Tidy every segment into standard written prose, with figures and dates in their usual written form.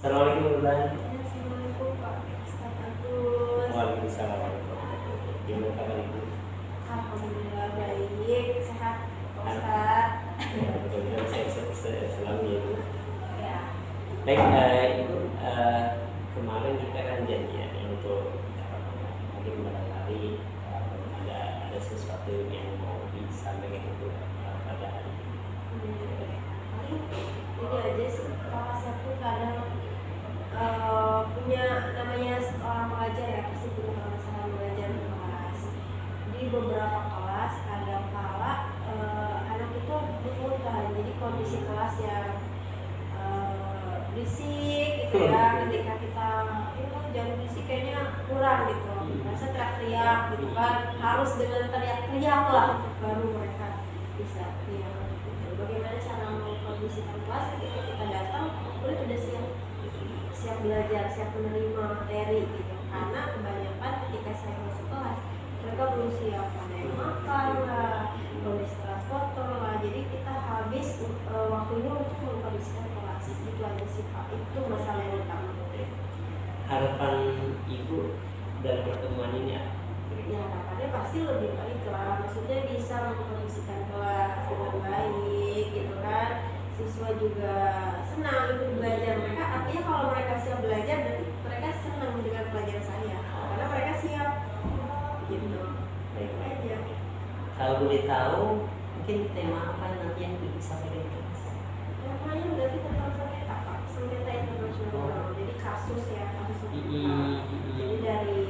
Assalamualaikum Bulan. Assalamualaikum Pak Ustaz Agus. Waalaikumsalam warahmatullahi wabarakatuh. Gimana kabar Ibu? Alhamdulillah baik, sehat Pak Ustaz. Ya, mudah-mudahan sehat selalu ya Ibu. Ya. Baik, Ibu, kemarin kita kan janjian ya untuk mungkin barangkali ada sesuatu yang mau disampaikan itu pada hari ini. Paling ini aja sih, Pak satu kadang punya namanya seorang pengajar ya, pasti punya masalah mengajar di kelas. Di beberapa kelas kadang kala anak itu bermutan, jadi kondisi kelas yang berisik gitu ya. Ketika kita jangan berisik kayaknya kurang gitu, rasa teriak-teriak gitu kan, harus dengan teriak-teriak lah baru mereka bisa teriak gitu. Bagaimana cara mengkondisikan kelas ketika kita datang murid udah siap belajar, siap menerima materi gitu. Karena kebanyakan ketika saya masuk kelas mereka belum siap, ada yang makan lah, kondisi kelas kotor lah, jadi kita habis waktunya untuk mengkondisikan kelas. Itu aja sih Pak, itu masalah yang utama. Harapan Ibu dalam pertemuan ini apa? Ya harapannya pasti lebih baik lah, maksudnya bisa mengkondisikan kelas dengan baik gitu kan, siswa juga senang ikut belajar. Mereka artinya kalau mereka siap belajar berarti mereka senang dengan pelajaran saya karena mereka siap gitu. Baik. Aja. Kalau boleh tahu, mungkin tema apa nanti yang Ibu sampaikan? Namanya berarti tentang sengketa Pak, sengketa internasional. Jadi kasus ya, kasus sengketa. Jadi dari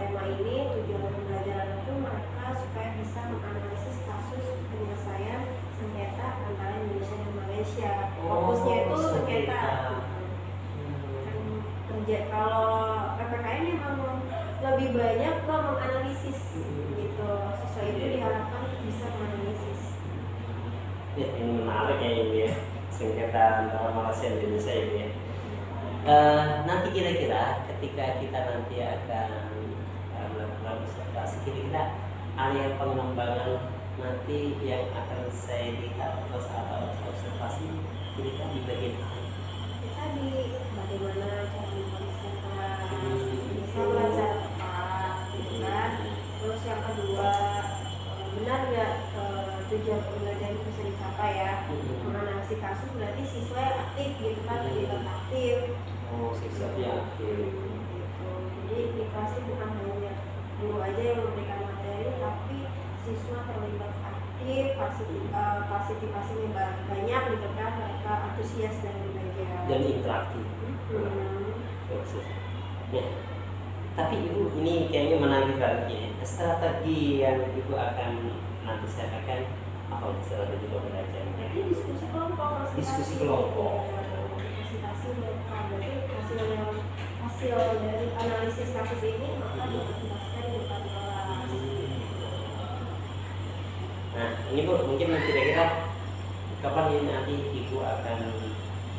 tema ini tujuan pembelajaran itu mereka supaya bisa menganalisis kasus penyelesaian sengketa antara Indonesia dan Malaysia. Fokusnya itu sengketa. Kerja kalau PPKN memang lebih banyak ke menganalisis gitu. Siswa itu diharapkan bisa menganalisis. Ya, ini menarik ya Ibu ya, sengketa antara Malaysia dan Indonesia Ibu ya. Nanti kira-kira ketika kita nanti akan melakukan observasi, kira-kira area pengembangan nanti yang akan saya lihat atau observasi kira-kira di bagian apa? Kita di bagaimana cara mengkondisikan kelas, bisa belajar tepat, gitu kan. Terus yang kedua, benar nggak tujuan pembelajaran itu bisa dicapai ya? Menganalisis kasus berarti siswa yang aktif gitu kan, terlibat aktif. Oh, siswa yang aktif. Gitu. Jadi di kelas itu bukan hanya guru aja yang memberikan materi, tapi siswa terlibat aktif, partisipasinya banyak gitu kan, mereka antusias dalam belajar Dan interaktif. Ya. Tapi Ibu, ini kayaknya menarik banget ya. Strategi yang Ibu akan nanti sampaikan apa strategi pembelajaran? Jadi diskusi kelompok, Diskusi kelompok. presentasi mereka, berarti hasil dari analisis kasus ini maka dipresentasikan di depan kelas. Nah, ini Bu, mungkin kira-kira kapan ini nanti Ibu akan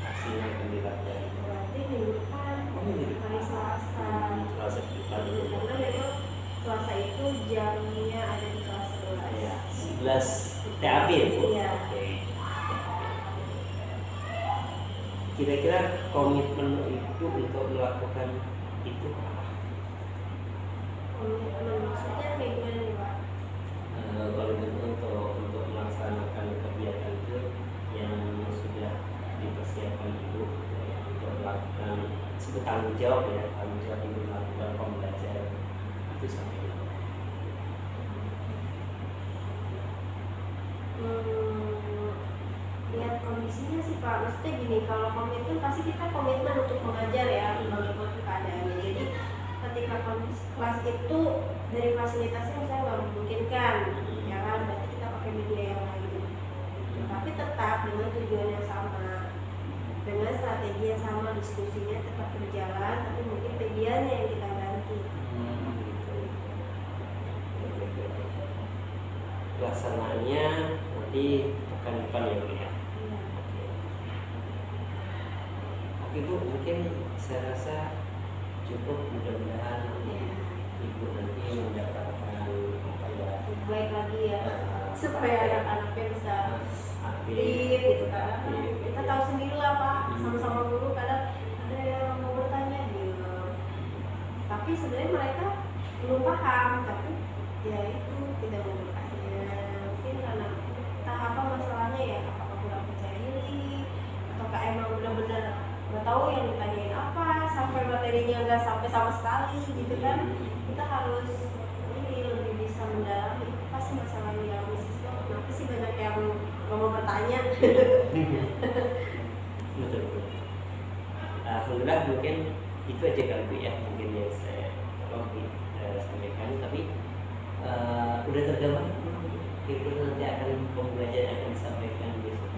aksinya akan dilakukan? Berarti minggu depan, hari Selasa. Selasa depan. Karena memang Selasa itu jamnya ada di kelas 11. Ya, 11 TAP ya Bu? Iya. Oke. Kira-kira komitmen Ibu untuk melakukan itu apa? Komitmen maksudnya kayak gimana nih Pak? Komitmen untuk melaksanakan kegiatan itu yang sudah dipersiapkan Ibu untuk melakukan sebut tanggung jawab ya, tanggung jawab Ibu melakukan pembelajaran itu sampai ini. Lihat kondisinya sih Pak, maksudnya gini, kalau komitmen pasti kita komitmen untuk mengajar ya, bagaimana keadaannya. Jadi ketika kondisi kelas itu dari fasilitasnya misalnya nggak memungkinkan, ya kan, berarti kita pakai media yang lain. Tapi tetap dengan tujuan yang sama, dengan strategi yang sama, diskusinya tetap berjalan, tapi mungkin medianya yang kita ganti. Pelaksanaannya nanti pekan depan ya Bu ya. Oke Bu, mungkin saya rasa cukup, mudah-mudahan Ibu nanti mendapatkan apa ya, Baik lagi ya, supaya anak-anaknya bisa aktif gitu kan. Kita tahu sendiri lah Pak, sama-sama guru kadang tapi sebenarnya mereka belum paham, tapi ya itu tidak membukannya mungkin karena entah apa masalahnya ya, apakah kurang percaya diri ataukah emang benar-benar nggak tahu yang ditanyain apa sampai materinya nggak sampai sama sekali gitu kan. Kita harus ini lebih bisa mendalami apa sih masalah yang dialami siswa, kenapa sih banyak yang nggak mau bertanya. Betul. Alhamdulillah mungkin itu aja kali Bu ya, mungkin yang saya sampaikan, tapi udah tergambar kira-kira nanti akan pembelajaran yang akan disampaikan besok.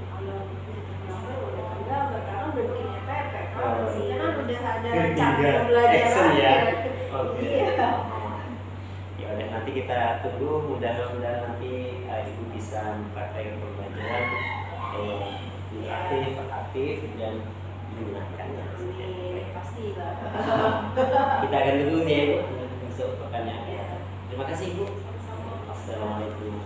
Kalau udah tergambar karena udah bikin EPP kan sih, karena udah ada rencana pembelajaran ya. Oke. Iya. Ya udah, nanti kita tunggu, mudah-mudahan nanti Ibu bisa mempraktikkan pembelajaran aktif dan menggunakannya. Pasti lah. Kita akan tunggu ya Ibu besok pekannya. Terima kasih Ibu. Sama-sama. Assalamualaikum.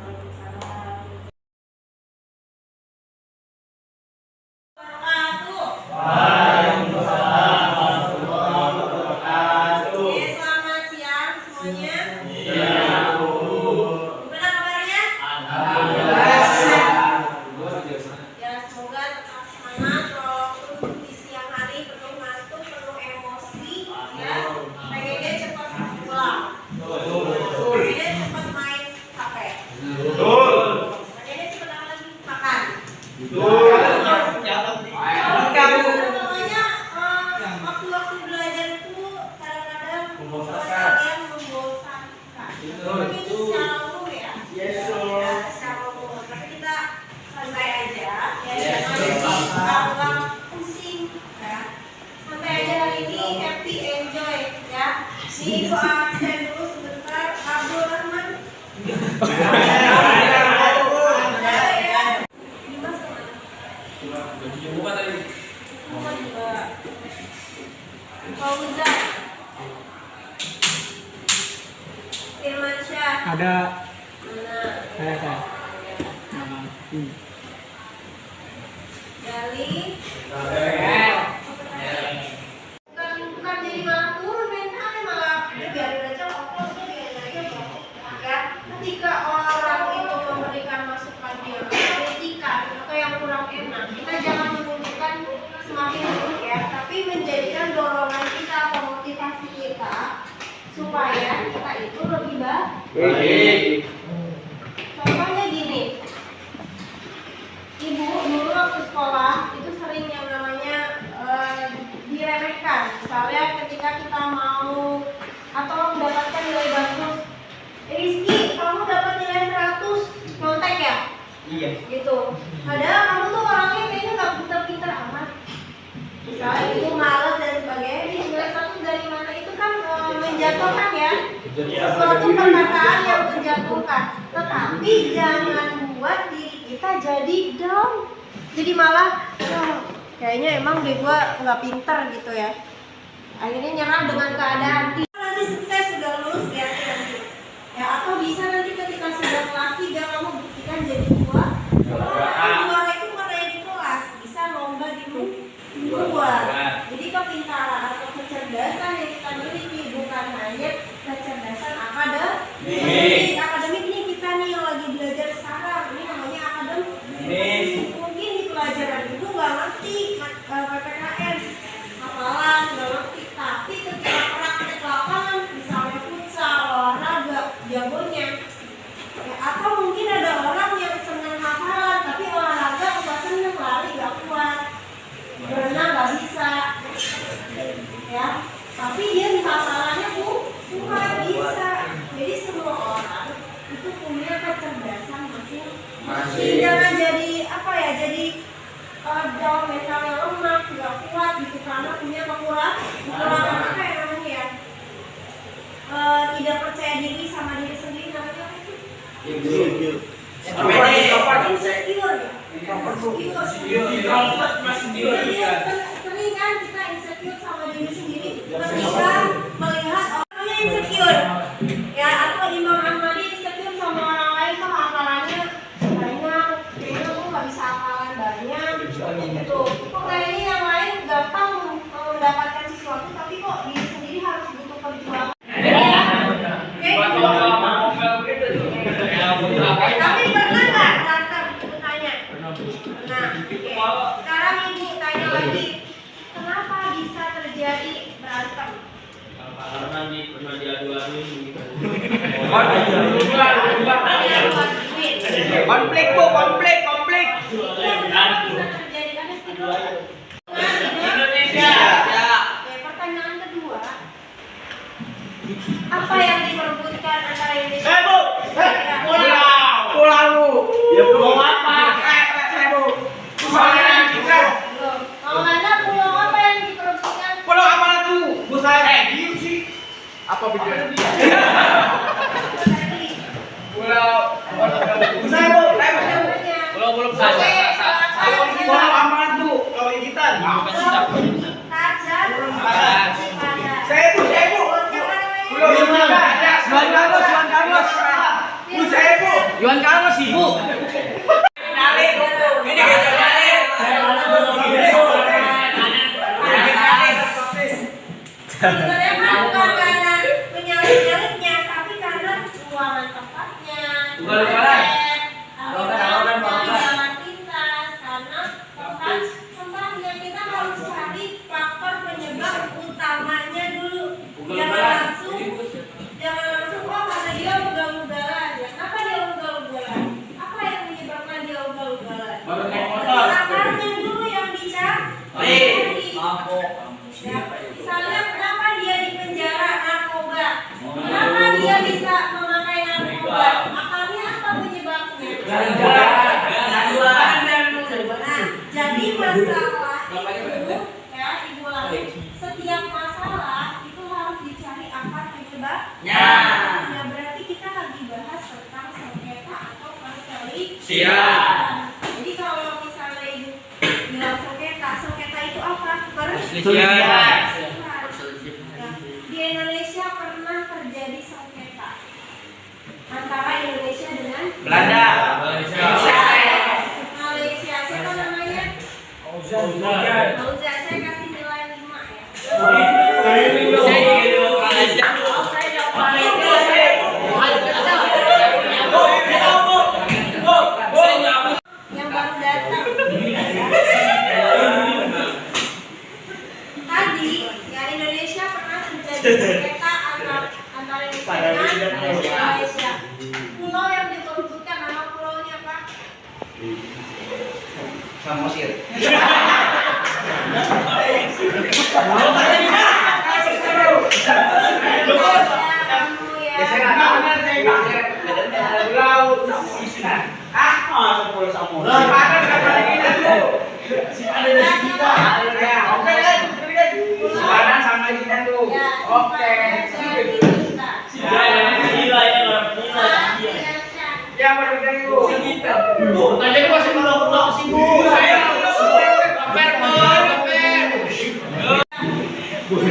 Ada. Mana? Nama. Dari bukan jadi malah turun mentalnya, malah biarin aja fokus, biarin aja ya. Ketika orang itu memberikan masukan dia kritikan atau yang kurang enak, kita jangan menunjukkan semakin buruk ya, tapi menjadikan dorongan kita atau motivasi kita supaya kita itu lebih baik. Contohnya gini, Ibu dulu waktu sekolah itu sering yang namanya diremehkan. Misalnya ketika kita mau atau mendapatkan nilai bagus, Rizky, kamu dapat nilai 100, nyontek ya? Iya. Gitu. Padahal kamu tuh orangnya kayaknya nggak pinter-pinter amat. Misalnya itu malas dan sebagainya, nilai 100 dari mana itu kan menjatuhkan ya. Suatu perkataan yang menjatuhkan. Tetapi jangan buat diri kita jadi down. Jadi malah kayaknya emang deh gua nggak pinter gitu ya. Akhirnya nyerah dengan keadaan. Nanti sukses sudah lulus ya nanti. Ya atau bisa nanti ketika sudah kelas 3 kamu buktikan jadi juara. Juara itu bukan kayak di kelas, bisa lomba di luar. Jadi kepintaran atau kecerdasan yang kita miliki bukan hanya kecerdasan akademik. Akademik nih kita nih yang lagi belajar sekarang, ini namanya akademik. Mungkin di pelajaran itu nggak ngerti PPKN, hafalan nggak ngerti, tapi ketika praktek lapangan, misalnya futsal, olahraga, jagonya. Ya, atau mungkin ada orang yang senang hafalan, tapi olahraga nggak senang, lari nggak kuat, berenang nggak bisa, ya. Tapi dia di hafalannya kuat bisa. Jadi semua orang itu punya kecerdasan masing-masing. Jangan jadi apa ya? Jadi down, mentalnya lemah, nggak kuat gitu karena punya kekurangan apa ya namanya ya? Tidak percaya diri sama diri sendiri, namanya apa itu? Insecure ya. Sering kan kita insecure sama diri sendiri ketika melihat orangnya insecure ya, atau Imam Ahmadi insecure sama orang lain kok hafalannya banyak, kayaknya aku nggak bisa hafalan banyak gitu. Kok kayaknya yang lain gampang mendapatkan sesuatu, tapi kok diri sendiri harus butuh perjuangan. Konflik Bu, konflik. Indonesia. Oke, pertanyaan kedua. Apa yang diperebutkan antara Indonesia? Pulau. Ya pulau apa? Bu. Kalau ada pulau apa yang diperebutkan? Pulau apa tuh? Bu saya. Diem sih. Apa bicara? Pulau. Bu saya Bu. Pulau apa tuh? Kalau gitar. Saya Bu. Pulau Yuan Carlos. Bu saya Bu. Yuan Carlos sih Bu. Sebenarnya bukan karena penyalin-nyalitnya, tapi karena ruangan tempatnya. Tempatnya kita harus cari faktor penyebab utamanya dulu. Jangan langsung karena dia ugal-ugalan. Ya, kenapa dia ugal-ugalan? Apa yang menyebabkan dia ugal-ugalan? Akarnya dulu yang dicari. Ya, misalnya kenapa dia di penjara narkoba? Kenapa dia bisa memakai narkoba? Akarnya apa penyebabnya? Nah, jadi masalah itu ya Ibu ulangi. Setiap masalah itu harus dicari akar penyebabnya. Nah, berarti kita lagi bahas tentang sengketa atau perselisihan. Jadi kalau misalnya Ibu bilang sengketa itu apa? Perselisihan. Di Indonesia pernah terjadi sengketa antara Indonesia dengan Belanda. Malaysia. Siapa namanya? Fauzan. Saya kasih nilai 5 ya. Yang baru datang. Tadi ya Indonesia pernah terjadi sengketa antara Indonesia dengan Malaysia. Pulau yang diperebutkan nama pulaunya apa? Samosir.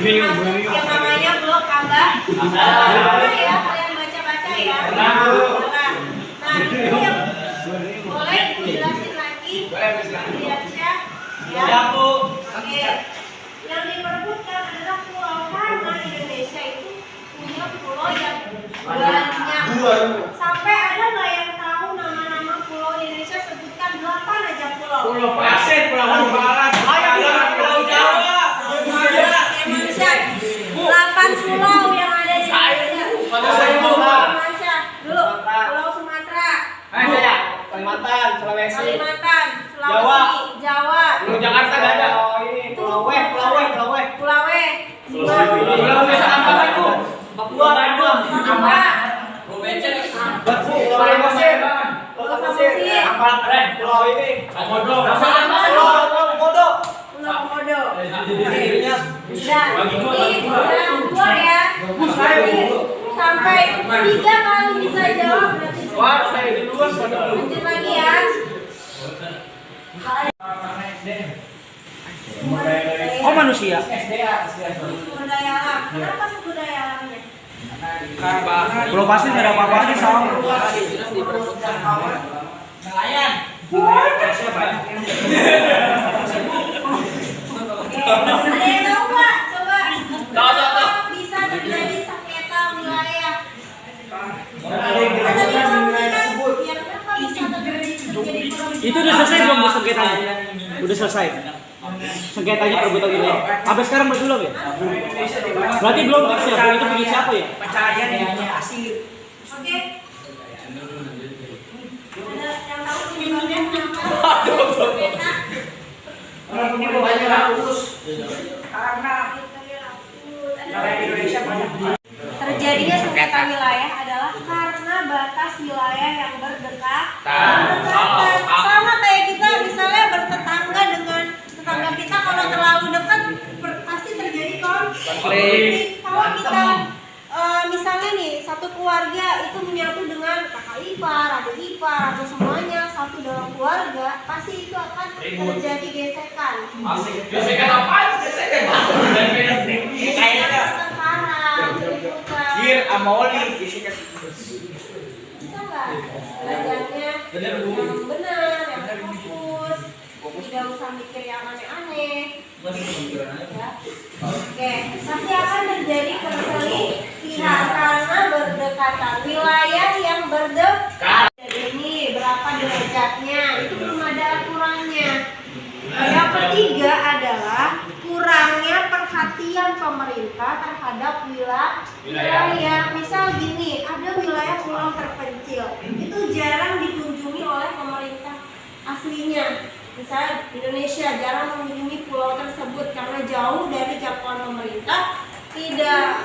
Yang namanya blok abah. Ya, kalian baca-baca ya. Nah, itu yang boleh Ibu jelasin lagi. Diansya. Ya. Oke. Yang diperebutkan adalah pulau karena Indonesia itu punya pulau yang banyak. Sampai ada nggak yang tahu nama-nama pulau Indonesia? Sebutkan 8 aja pulau. Pulau Pasir, Pulau Barat, Pulau Jawa. 8 pulau yang ada di Indonesia. Dulu Pulau Sumatera, Kalimantan, Sulawesi, Kalimantan, Sulawesi, Jawa, Pulau Jakarta nggak ada. Pulau W. Pulau Pulau Nusa Kambangan itu. Papua, Bandung, Papua, Pulau Pasir, Pulau ini, Komodo, Pulau Komodo. Dan ini dua ya. Sampai 3 kali bisa jawab berarti. Wah, saya di luar Lanjut lagi ya. Oh, manusia. Sumber daya alam. Kenapa sumber daya alamnya? Pulau Pasir nggak ada apa-apanya sama. Nelayan. Ada yang tahu nggak? Coba. Kenapa bisa terjadi sengketa wilayah? Itu udah selesai belum bu sengketanya? Udah selesai. Sengketanya perebutan gitu ya. Sampai sekarang belum ya? Berarti belum fix ya. Itu punya siapa ya? Pencarian yang asing. Oke. Ada yang tahu penyebabnya kenapa terjadi sengketa? Ini bawahnya rakus. Karena terjadinya sengketa wilayah adalah karena batas wilayah yang berdekatan. Sama kayak kita misalnya bertetangga dengan tetangga kita, kalau terlalu dekat pasti terjadi konflik. Kalau kita misalnya nih satu keluarga itu menyatu dengan kakak ipar, adik ipar, atau semuanya satu dalam keluarga, pasti itu akan terjadi gesekan. Gesekan apa? Gesekan kayaknya Gir amoli gesekan. Bisa nggak belajarnya yang benar, yang fokus, tidak usah mikir yang aneh-aneh. Ya. Oke, pasti akan terjadi perselisihan karena berdekatan wilayah yang berdekatan. Jadi ini berapa derajatnya? Itu belum ada aturannya. Yang ketiga adalah kurangnya perhatian pemerintah terhadap wilayah. Misal gini, ada wilayah pulau terpencil, itu jarang dikunjungi oleh pemerintah aslinya. Misalnya Indonesia jarang mengunjungi pulau tersebut karena jauh dari jangkauan pemerintah, tidak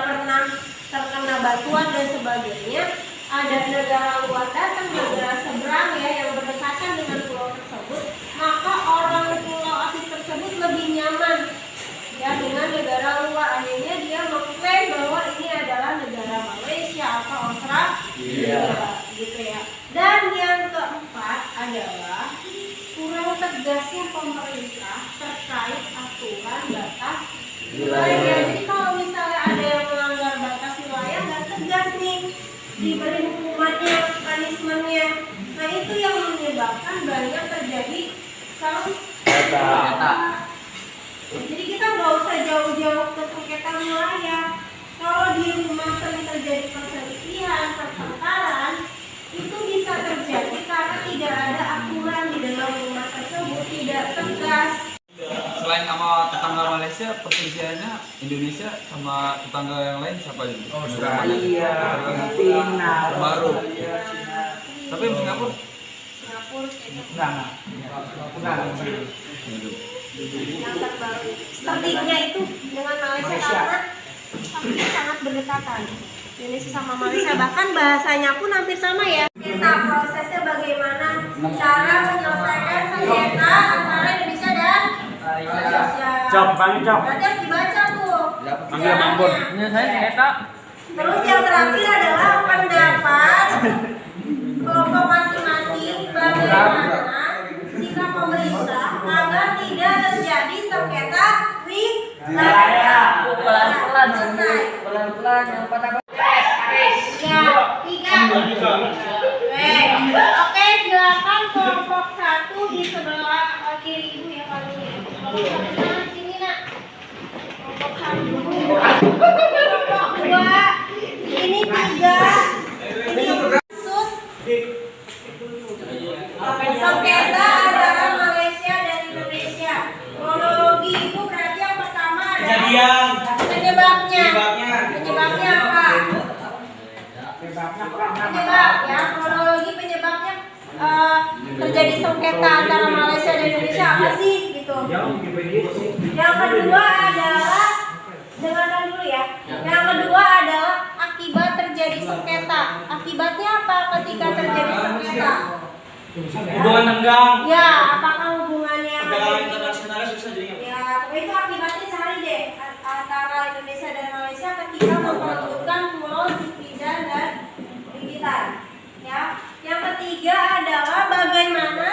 pernah terkena batuan dan sebagainya. Ada negara luar datang, negara seberang ya yang berdekatan dengan pulau tersebut, maka orang pulau asli tersebut lebih nyaman ya dengan negara luar. Akhirnya dia mengklaim bahwa ini adalah negara Malaysia atau Australia, gitu ya. Dan yang keempat adalah kurang tegasnya pemerintah terkait aturan batas wilayah. Jadi kalau misalnya ada yang melanggar batas wilayah nggak tegas nih, diberi hukumannya, punishmentnya. Nah itu yang menyebabkan banyak terjadi sengketa. Jadi kita nggak usah jauh-jauh ke sengketa wilayah. Kalau di rumah sering terjadi perselisihan, pertengkaran, itu bisa terjadi karena tidak ada aturan di dalam rumah tersebut, tidak tegas. Selain sama tetangga Malaysia, perselisihannya Indonesia sama tetangga yang lain siapa juga? Australia, Filipina, baru. Tapi Singapura? Singapura kayaknya enggak. yang terbaru. Sedihnya itu dengan Malaysia karena sangat berdekatan. Indonesia sama Malaysia, bahkan bahasanya pun hampir sama ya. Kita prosesnya bagaimana cara menyelesaikan sengketa antara Indonesia dan Malaysia. Berarti harus dibaca tuh. Panggil Bang Bon. Ini saya sengketa. Terus yang terakhir adalah pendapat kelompok masing-masing bagaimana sikap pemerintah agar tidak terjadi sengketa wilayah. Pelan-pelan, Selesai. pelan-pelan yang patah. Oke, silakan kelompok 1 di sebelah kiri ibu ya kali ini. Kelompok 1 sini nak. Kelompok 1. Kelompok 2 ini 3. Ini khusus sengketa antara Malaysia dan Indonesia. Kronologi itu berarti yang pertama adalah penyebabnya. Penyebabnya apa? Penyebab ya, kronologi penyebabnya terjadi sengketa antara Malaysia dan Indonesia apa sih gitu. Yang kedua adalah dengarkan dulu ya. Yang kedua adalah akibat terjadi sengketa. Akibatnya apa ketika terjadi sengketa? Hubungan tenggang. Ya, apakah hubungannya? Perdagangan internasionalnya susah jadinya. Ya, itu akibatnya cari deh antara Indonesia dan Malaysia ketika memperebutkan pulau Sipidan dan Bintan. Ya, yang ketiga adalah bagaimana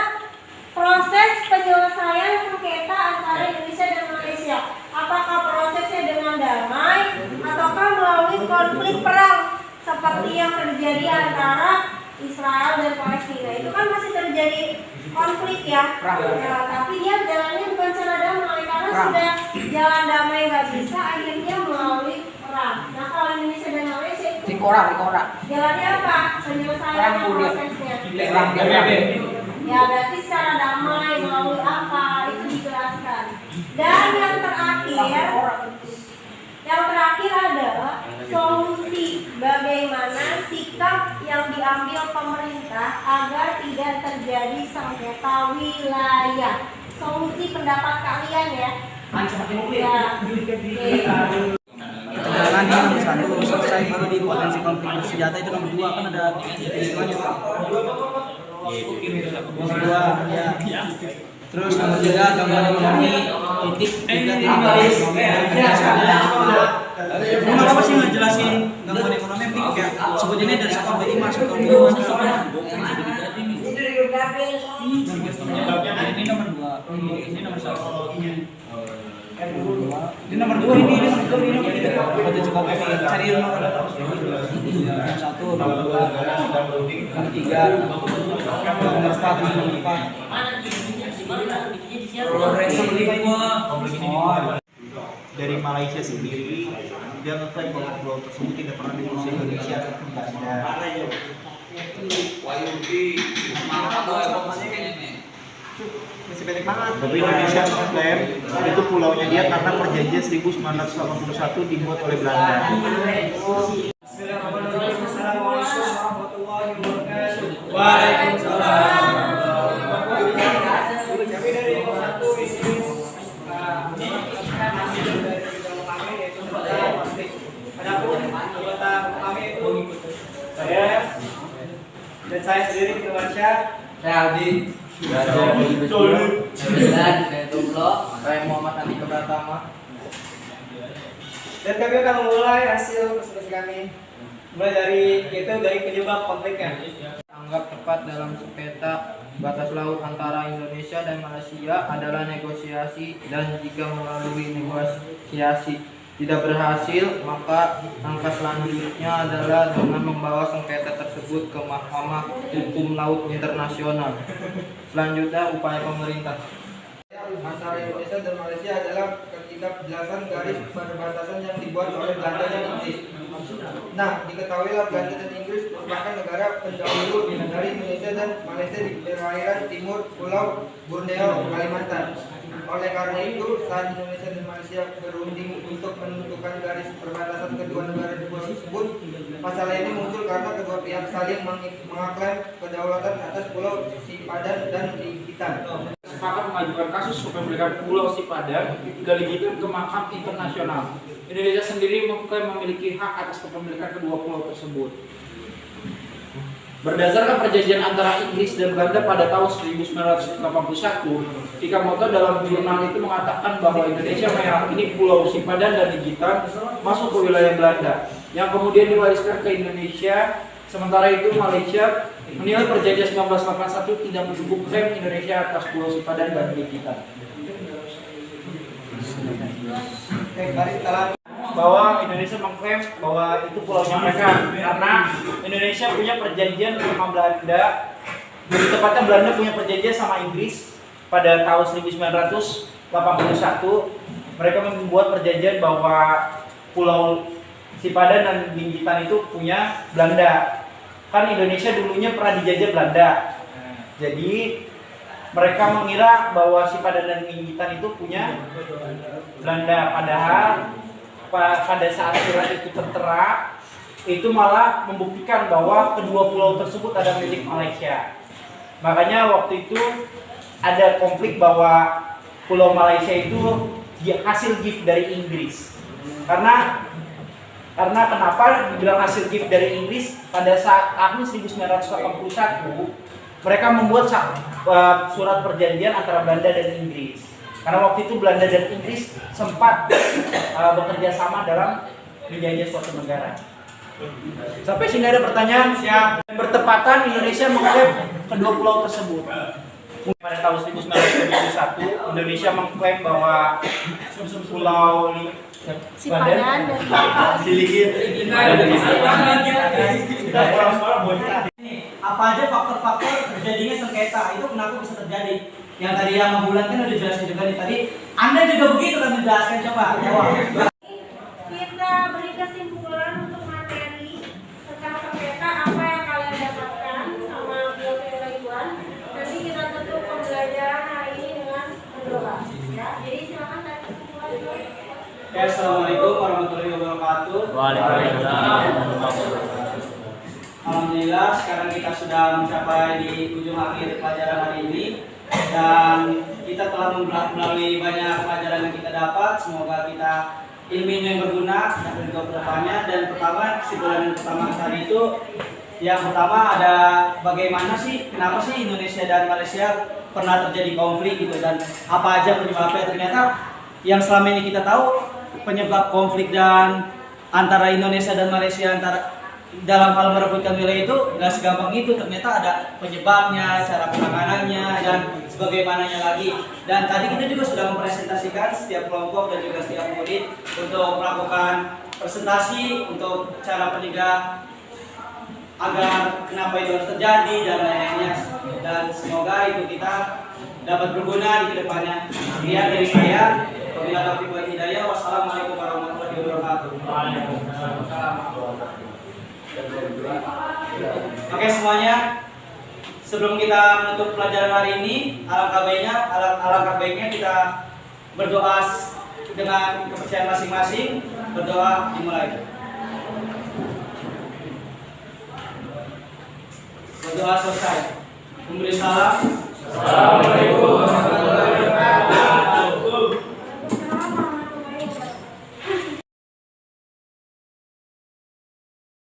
proses penyelesaian sengketa antara Indonesia dan Malaysia. Apakah prosesnya dengan damai ataukah melalui konflik perang seperti yang terjadi antara Israel dan Palestina? Itu kan masih terjadi konflik ya. Ya, tapi dia jalannya bukan cara damai karena sudah jalan damai nggak bisa, akhirnya melalui perang. Nah kalau Indonesia dan Malaysia itu jalannya apa? Penyelesaian prosesnya. Ya berarti secara damai melalui apa itu dijelaskan. Dan yang terakhir adalah solusi bagaimana sikap yang diambil pemerintah agar tidak terjadi sengketa wilayah. Solusi pendapat kalian ya. Ya. Ketegangan yang misalnya belum selesai baru di potensi konflik bersenjata itu nomor 2 kan ada hitungannya Pak. Nomor 2 ya. Terus nomor 3 gangguan ekonomi titik 3 Emang apa sih ngejelasin gangguan ekonomi kayak sebetulnya dari sektor B5 sektor B5 ini nomor 2 ini nomor 1 ini nomor 2 ini nomor 3 potensi konflik cari nomor yang 1 nomor 2 nomor 3 nomor 4 nomor 4 dari Malaysia sendiri dia mengklaim bahwa pulau tersebut tidak pernah diurus Indonesia ataupun Belanda. Tapi Indonesia mengklaim itu pulaunya dia karena perjanjian 1981 dibuat oleh Belanda. Waalaikumsalam. Saya dan saya sendiri Firmansyah, Saya Aldi. Saya Tublo. Saya Muhammad Andi Pratama. dan kami akan memulai hasil presentasi kami mulai dari penyebab konfliknya. Anggap tepat dalam sengketa batas laut antara Indonesia dan Malaysia adalah negosiasi, dan jika melalui negosiasi tidak berhasil, maka langkah selanjutnya adalah dengan membawa sengketa tersebut ke Mahkamah Hukum Laut Internasional. Selanjutnya, upaya pemerintah. Masalah Indonesia dan Malaysia adalah ketika penjelasan garis perbatasan yang dibuat oleh Belanda dan Inggris. Nah, diketahuilah Belanda dan Inggris merupakan negara pendahulu dari Indonesia dan Malaysia di perairan timur Pulau Borneo, Kalimantan. Oleh karena itu, saat Indonesia dan Malaysia berunding untuk menentukan garis perbatasan kedua negara tersebut, masalah ini muncul karena kedua pihak saling mengaklaim kedaulatan atas Pulau Sipadan dan Ligitan. Sepakat mengajukan kasus kepemilikan Pulau Sipadan ke Ligitan ke Mahkamah Internasional. Indonesia sendiri mengklaim memiliki hak atas kepemilikan kedua pulau tersebut. Berdasarkan perjanjian antara Inggris dan Belanda pada tahun 1981, Kikamoto dalam jurnal itu mengatakan bahwa Indonesia meyakini Pulau Sipadan dan Ligitan masuk ke wilayah Belanda, yang kemudian diwariskan ke Indonesia. Sementara itu Malaysia menilai perjanjian 1981 tidak mendukung klaim Indonesia atas Pulau Sipadan dan Ligitan. Bahwa Indonesia mengklaim bahwa itu pulaunya mereka karena Indonesia punya perjanjian sama Belanda. Lebih tepatnya Belanda punya perjanjian sama Inggris pada tahun 1981. Mereka membuat perjanjian bahwa Pulau Sipadan dan Ligitan itu punya Belanda. Kan Indonesia dulunya pernah dijajah Belanda. Jadi mereka mengira bahwa Sipadan dan Ligitan itu punya Belanda, padahal pada saat surat itu tertera, itu malah membuktikan bahwa kedua pulau tersebut ada milik Malaysia. Makanya waktu itu ada konflik bahwa Pulau Malaysia itu hasil gift dari Inggris. Karena kenapa dibilang hasil gift dari Inggris? Pada saat tahun 1981 mereka membuat surat perjanjian antara Belanda dan Inggris. Karena waktu itu Belanda dan Inggris sempat bekerja sama dalam menjajah suatu negara. Sampai sini ada pertanyaan? Siap. Bertepatan Indonesia mengklaim kedua pulau tersebut. Pada tahun 1971 Indonesia mengklaim bahwa Pulau Sipadan dan Apa aja faktor-faktor terjadinya sengketa itu kenapa bisa terjadi? Yang tadi yang Bulan kan udah jelasin juga nih tadi. Anda juga begitu kan menjelaskan, coba jawab. kita beri kesimpulan untuk materi tentang sengketa apa yang kalian dapatkan sama teori-teorian. Nanti kita tutup pembelajaran hari ini dengan berdoa. Ya, jadi silakan tarik kesimpulan. Assalamualaikum warahmatullahi wabarakatuh. Waalaikumsalam. Alhamdulillah sekarang kita sudah mencapai di ujung akhir pelajaran hari ini dan kita telah melalui banyak pelajaran yang kita dapat. Semoga kita ilmunya yang berguna dan juga kedepannya. Dan pertama, kesimpulan yang pertama tadi itu yang pertama ada bagaimana sih, kenapa sih Indonesia dan Malaysia pernah terjadi konflik gitu dan apa aja penyebabnya. Ternyata yang selama ini kita tahu penyebab konflik dan antara Indonesia dan Malaysia dalam hal merebutkan wilayah itu nggak segampang itu. Ternyata ada penyebabnya, cara penanganannya dan sebagaimananya lagi. Dan tadi kita juga sudah mempresentasikan setiap kelompok dan juga setiap murid untuk melakukan presentasi untuk cara penyegah agar kenapa itu harus terjadi dan lain-lainnya. Dan semoga itu kita dapat berguna di kedepannya. Sekian dari saya. Wabillahi taufiq wal hidayah. Wassalamualaikum warahmatullahi wabarakatuh. Oke semuanya, sebelum kita menutup pelajaran hari ini, alangkah baiknya kita berdoa dengan kepercayaan masing-masing. Berdoa dimulai. Berdoa selesai. Memberi salam. Assalamualaikum